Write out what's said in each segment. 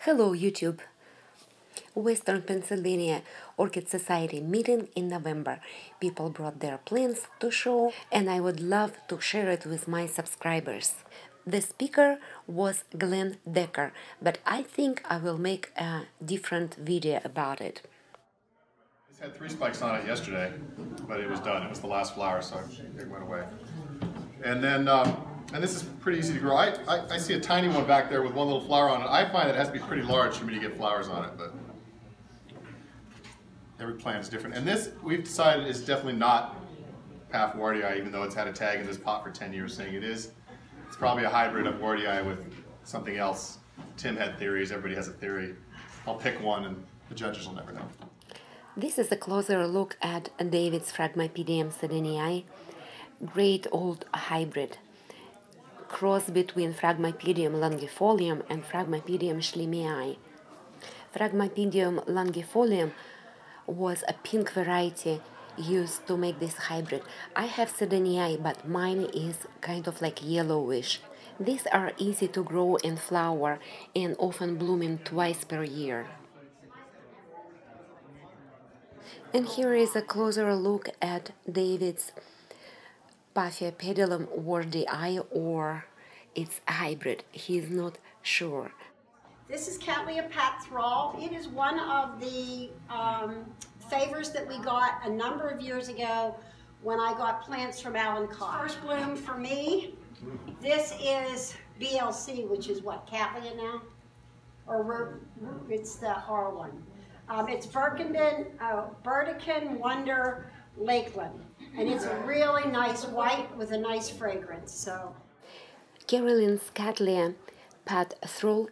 Hello YouTube! Western Pennsylvania Orchid Society meeting in November. People brought their plants to show and I would love to share it with my subscribers. The speaker was Glen Decker, but I think I will make a different video about it. This had 3 spikes on it yesterday, but it was done. It was the last flower, so it went away. And then, and this is pretty easy to grow. I see a tiny one back there with one little flower on it. I find it has to be pretty large for me to get flowers on it, but every plant is different. And this, we've decided, is definitely not paph wardii, even though it's had a tag in this pot for 10 years saying it is. It's probably a hybrid of wardii with something else. Tim had theories, everybody has a theory. I'll pick one and the judges will never know. This is a closer look at David's Phragmipedium sedenii, great old hybrid, cross between Phragmipedium longifolium and Phragmipedium schleemii. Phragmipedium longifolium was a pink variety used to make this hybrid. I have sedenii, but mine is kind of like yellowish. These are easy to grow and flower and often blooming twice per year. And here is a closer look at David's Paphiopedilum wardii, or it's a hybrid. He's not sure. This is Cattleya pathrall. It is one of the favors that we got a number of years ago when I got plants from Alan Cox. First bloom for me. This is BLC, which is what, Cattleya now? Or it's the R one. It's Burdekin Wonder Lakeland. And it's a really nice white with a nice fragrance. So, Carolyn's Cattleya pathrall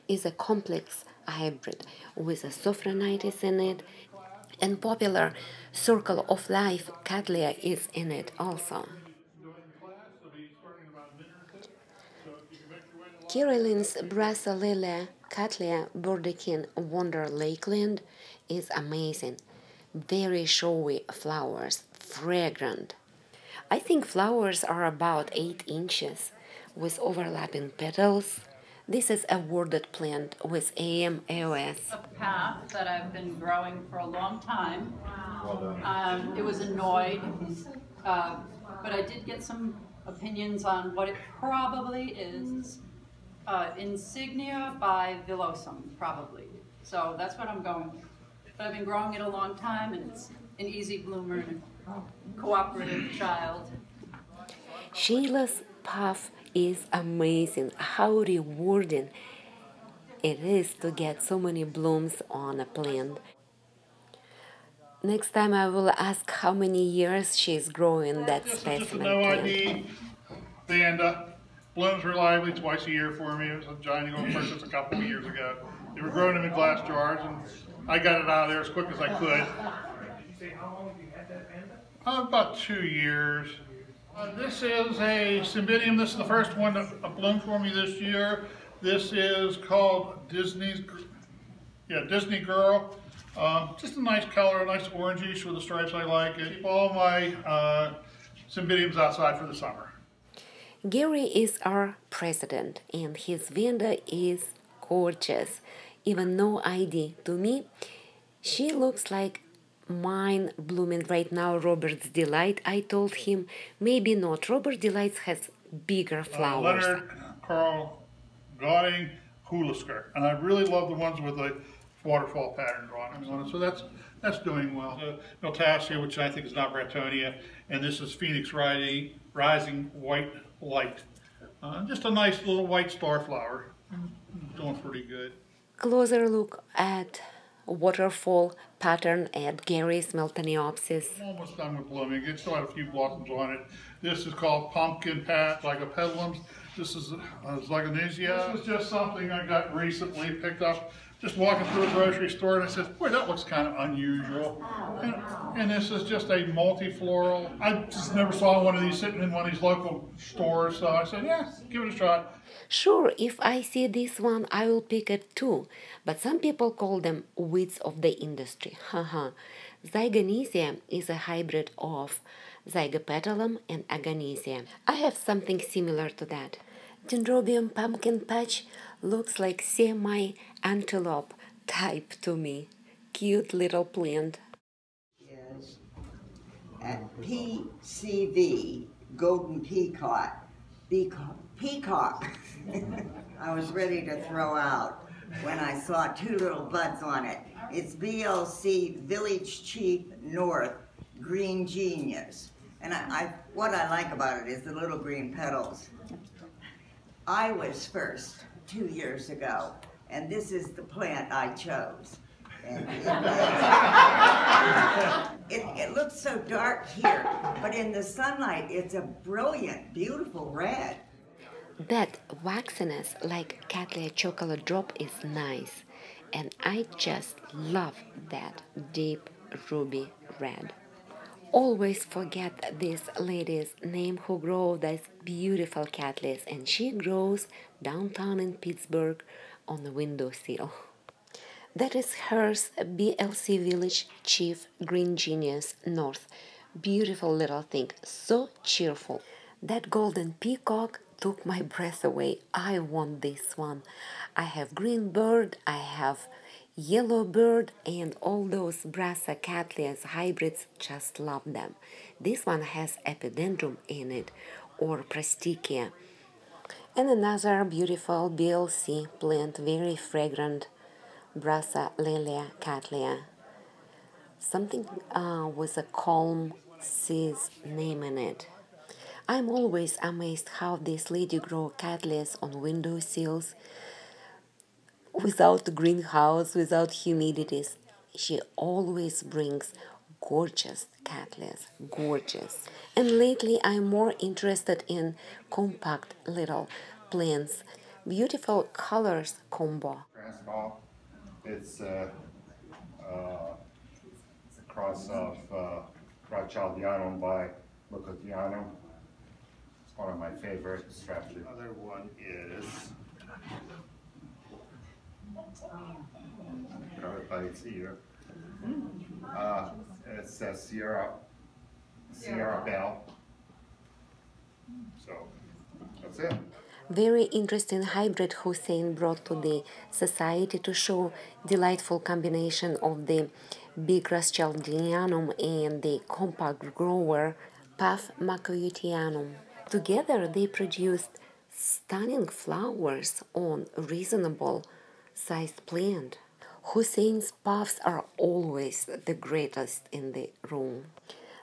is a complex hybrid with a sophronitis in it, and popular Circle of Life Cattleya is in it also. Carolyn's Brasiliella Cattleya Burdekin Wonder Lakeland is amazing. Very showy flowers, fragrant. I think flowers are about 8 inches with overlapping petals. This is a warded plant with AOS. A paph that I've been growing for a long time. It was annoyed, but I did get some opinions on what it probably is. Insignia by Villosum, probably. So that's what I'm going with. But I've been growing it a long time, and it's an easy bloomer and a cooperative child. Sheila's paph is amazing. How rewarding it is to get so many blooms on a plant. Next time I will ask how many years she's growing that specimen. Just a no ID Vanda. Blooms reliably twice a year for me. It was a giant old purchase a couple of years ago. They were growing them in glass jars, and I got it out of there as quick as I could. About 2 years. This is a Cymbidium. This is the first one that bloomed for me this year. This is called Disney Girl. Just a nice color, a nice orangish with the stripes I like. I keep all my Cymbidiums outside for the summer. Gary is our president, and his Vanda is gorgeous. Even no ID to me. She looks like mine blooming right now, Robert's Delight. I told him maybe not. Robert Delight has bigger flowers. Leonard Carl Gauding Hulisker, and I really love the ones with the waterfall pattern drawings on it. So that's doing well. Miltassia, which I think is not Bratonia, and this is Phoenix Rising White Light. Just a nice little white star flower. Doing pretty good. Closer look at waterfall pattern at Gary's Miltoniopsis. I'm almost done with blooming. It still had a few blossoms on it. This is called Pumpkin Patch Lycopedilums. This is Zygonisia. This is just something I got recently, picked up just walking through a grocery store, and I said, boy, that looks kind of unusual. And this is just a multifloral. I just never saw one of these sitting in one of these local stores, so I said, yeah, give it a shot. Sure, if I see this one, I will pick it too. But some people call them weeds of the industry. Haha. Zygonesia is a hybrid of Zygopetalum and Agonesia. I have something similar to that. Dendrobium pumpkin patch looks like semi-antelope type to me. Cute little plant. Is at PCV, Golden Peacock. Peacock. I was ready to throw out when I saw two little buds on it. It's BLC Village Chief North Green Genius. And what I like about it is the little green petals. I was first 2 years ago, and this is the plant I chose. And it looks so dark here, but in the sunlight, it's a brilliant, beautiful red. That waxiness like Cattleya chocolate drop is nice, and I just love that deep ruby red. Always forget this lady's name who grows these beautiful cattleyas, and she grows downtown in Pittsburgh on the windowsill. That is hers, BLC Village Chief Green Genius North. Beautiful little thing, so cheerful. That golden peacock took my breath away. I want this one. I have green bird, I have yellow bird, and all those Brassa Cattleyas hybrids, just love them. This one has epidendrum in it, or Prastikia. And another beautiful BLC plant, very fragrant, Brassa Lelia Cattleya. Something with a calm seas name in it. I'm always amazed how this lady grows cattleyas on windowsills without greenhouse, without humidities. She always brings gorgeous cattleyas, gorgeous. And lately I'm more interested in compact little plants, beautiful colors combo. It's a cross of Braccialdianum by Lucatianum. It's one of my favorite strategies. Another one is by its ear. It's a Sierra Bell. So that's it. Very interesting hybrid Hussein brought to the society to show delightful combination of the big Braccialdianum and the compact grower Paph Macuyutianum. Together they produced stunning flowers on reasonable sized plant. Hussein's paphs are always the greatest in the room.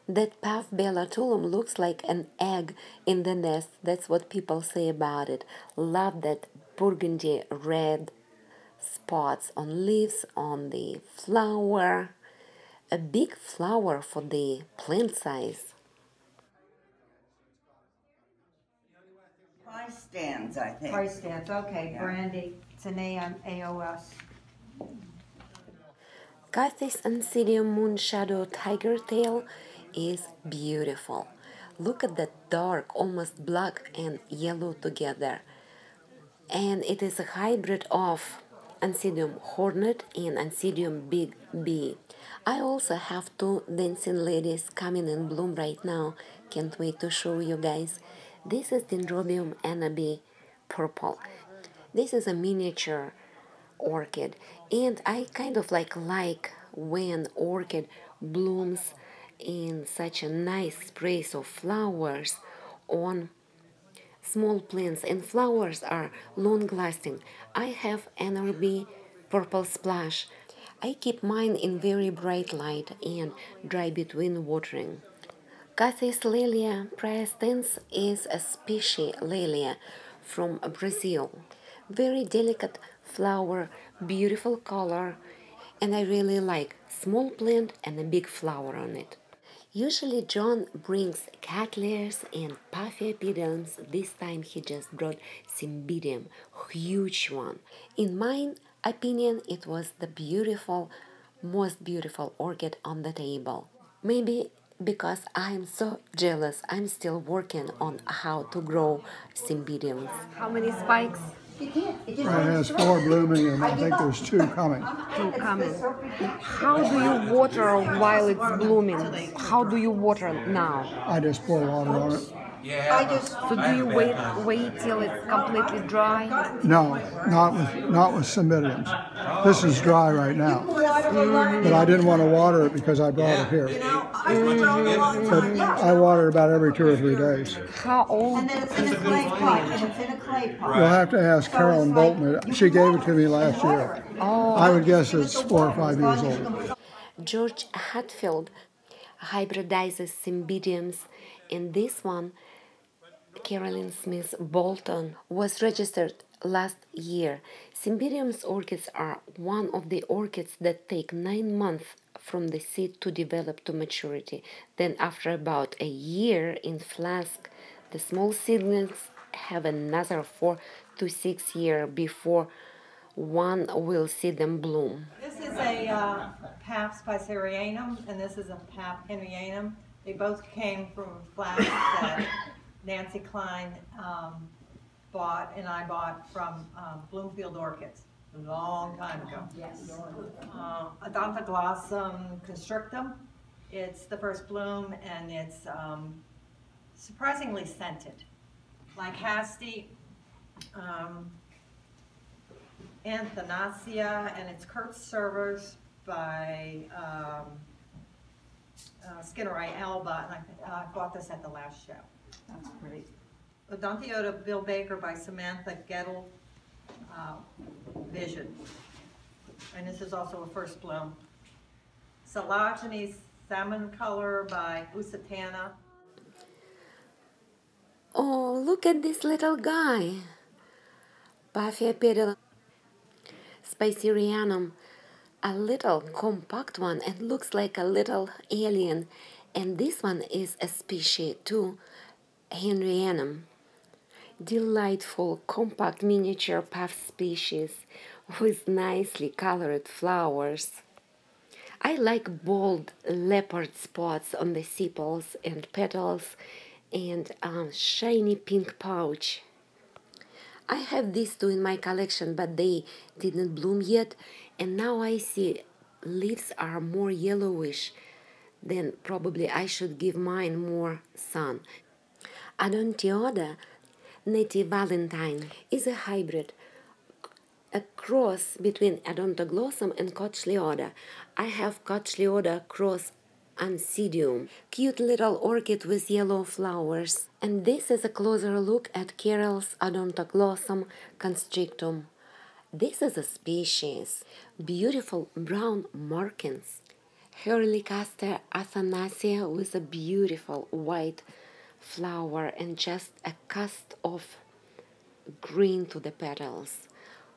That Paph bellatulum looks like an egg in the nest. That's what people say about it. Love that burgundy red spots on leaves, on the flower. A big flower for the plant size. Price stands, I think. Price stands, okay, Yeah. Brandy, it's an AOS. Cathis Ansidium Moon Shadow Tiger Tail is beautiful. Look at that dark, almost black and yellow together. And it is a hybrid of Ansidium Hornet and Ansidium Big B. I also have two dancing ladies coming in bloom right now. Can't wait to show you guys. This is Dendrobium Anabi Purple. This is a miniature orchid, and I kind of like when orchid blooms in such a nice sprays of flowers on small plants, and flowers are long-lasting. I have NRB Purple Splash. I keep mine in very bright light and dry between watering. Cathis Lelia praestens is a species Lelia from Brazil. Very delicate flower, beautiful color, and I really like small plant and a big flower on it. Usually John brings cattleyas and paphiopedilums. This time he just brought cymbidium, huge one. In my opinion, it was the most beautiful orchid on the table. Maybe because I'm so jealous, I'm still working on how to grow cymbidiums. How many spikes? It has 4 blooming, and I think there's 2 coming. 2 coming. How do you water while it's blooming? How do you water now? I just pour water on it. I just, So do you wait till it's completely dry? No, not with cymbidiums. This is dry right now, but I didn't want to water it because I brought it here. But I water it about every 2 or 3 days. How old? and then it's in a clay pot, and it's in a clay pot. You'll have to ask Carolyn Boltman. She gave it to me last year. I would guess it's 4 or 5 years old. George Hatfield hybridizes cymbidiums, and this one, Carolyn Smith Bolton, was registered last year. Cymbidiums orchids are one of the orchids that take 9 months from the seed to develop to maturity. Then after about a year in flask, the small seedlings have another 4 to 6 years before one will see them bloom. This is a paphs Spicerianum, and this is a paph Henryanum. They both came from flasks that Nancy Klein bought, and I bought from Bloomfield Orchids a long time ago. Yes. Odontoglossum constrictum. It's the first bloom, and it's surprisingly scented. Like Hasty, Anthanasia, and it's Kurt Servers by Skinnerite Alba, and I bought this at the last show. That's great. Odontiota Bill Baker by Samantha Gettle Vision. And this is also a first bloom. Collagenous Salmon Color by Usitana. Oh, look at this little guy. Paphiapedal Spicerianum, a little compact one and looks like a little alien. And this one is a species too, Henryanum. Delightful, compact miniature paph species with nicely colored flowers. I like bold leopard spots on the sepals and petals and shiny pink pouch. I have these two in my collection, but they didn't bloom yet, and now I see leaves are more yellowish. Then probably I should give mine more sun. Odontioda Native Valentine is a hybrid, a cross between Odontoglossum and Cochleoda. I have Cochleoda cross Ancidium, cute little orchid with yellow flowers. And this is a closer look at Carol's Odontoglossum constrictum. This is a species, beautiful brown markings. Hurlicaster Athanasia with a beautiful white flower and just a cast of green to the petals.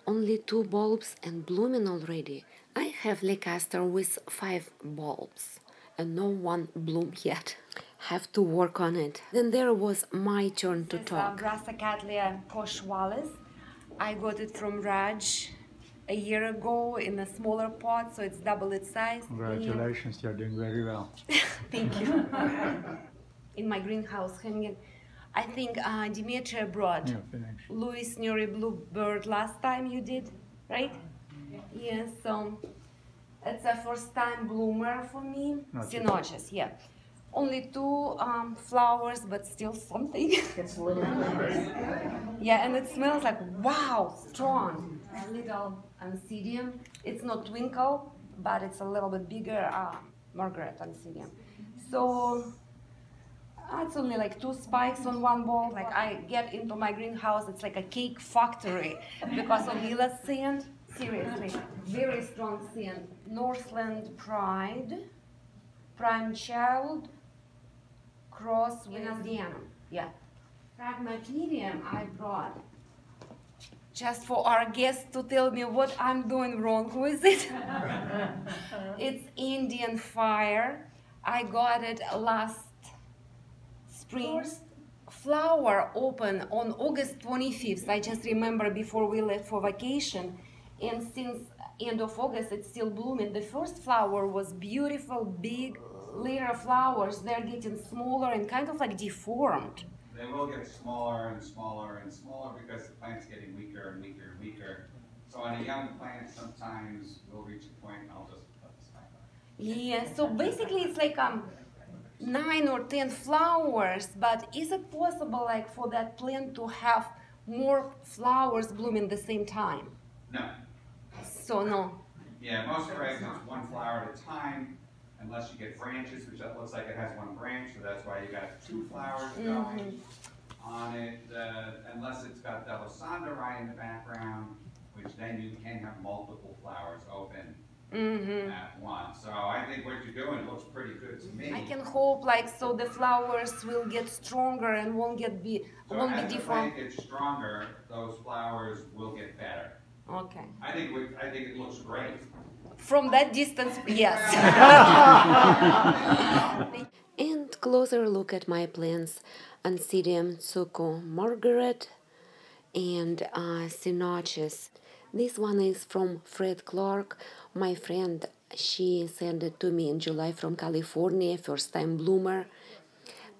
Only 2 bulbs and blooming already. I have Lecaster with 5 bulbs and no one bloom yet. Have to work on it. Then there was my turn to talk. Brasa Cattleya Kosh Wallace. I got it from Raj a year ago in a smaller pot, so it's double its size. Congratulations, you're doing very well. Thank you. In my greenhouse hanging. I think Demetria brought Louis Nuri Bluebird last time you did, right? Yes, so it's a first time bloomer for me. Cyanoches, yeah. Only 2 flowers, but still something. It's little. Yeah, and it smells like, wow, strong. A little Ancidium. It's not Twinkle, but it's a little bit bigger, Margaret Ancidium. So it's only like 2 spikes on 1 bulb. Like I get into my greenhouse, it's like a cake factory because of Lila's sand. Seriously, very strong sand. Northland Pride, Prime Child, cross with Indianum. Yeah. Fragmatidium I brought just for our guests to tell me what I'm doing wrong with it. It's Indian Fire. I got it last spring. First flower opened on August 25th. I just remember before we left for vacation. And since end of August, it's still blooming. The first flower was beautiful, big. Later flowers, they're getting smaller and kind of like deformed. They will get smaller and smaller and smaller because the plant's getting weaker and weaker and weaker. So on a young plant, sometimes we'll reach a point and I'll just put this back on. Yeah, so basically it's like 9 or 10 flowers, but is it possible like for that plant to have more flowers bloom in the same time? No. So no. Yeah, most phrags it's one flower at a time, unless you get branches, which that looks like it has one branch, so that's why you got 2 flowers going on it, unless it's got Delisandra in the background, which then you can have multiple flowers open at once. So I think what you're doing looks pretty good to me. I can hope like so the flowers will get stronger and won't be As the deformed. plant gets stronger, those flowers will get better. Okay. I think it looks great. From that distance, yes. And closer look at my plants, Anthurium Tsuku Margaret and Synoches. This one is from Fred Clark, my friend. She sent it to me in July from California, first time bloomer.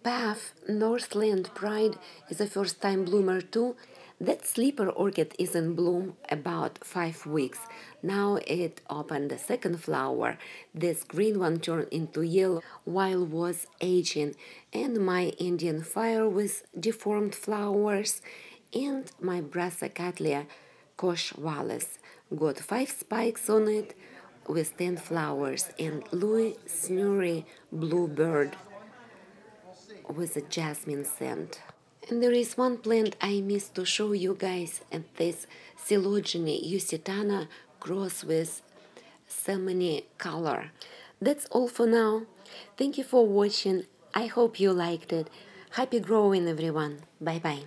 Paphs, Northland Pride, is a first time bloomer too. That sleeper orchid is in bloom about 5 weeks. Now it opened the second flower. This green one turned into yellow while was aging. And my Indian fire with deformed flowers. And my Brasa Cattleya Kosh Wallace got 5 spikes on it with 10 flowers. And Louis Snurry Bluebird with a jasmine scent. And there is one plant I missed to show you guys, and this Silogeny Usitana cross with salmon color. That's all for now. Thank you for watching. I hope you liked it. Happy growing, everyone. Bye bye.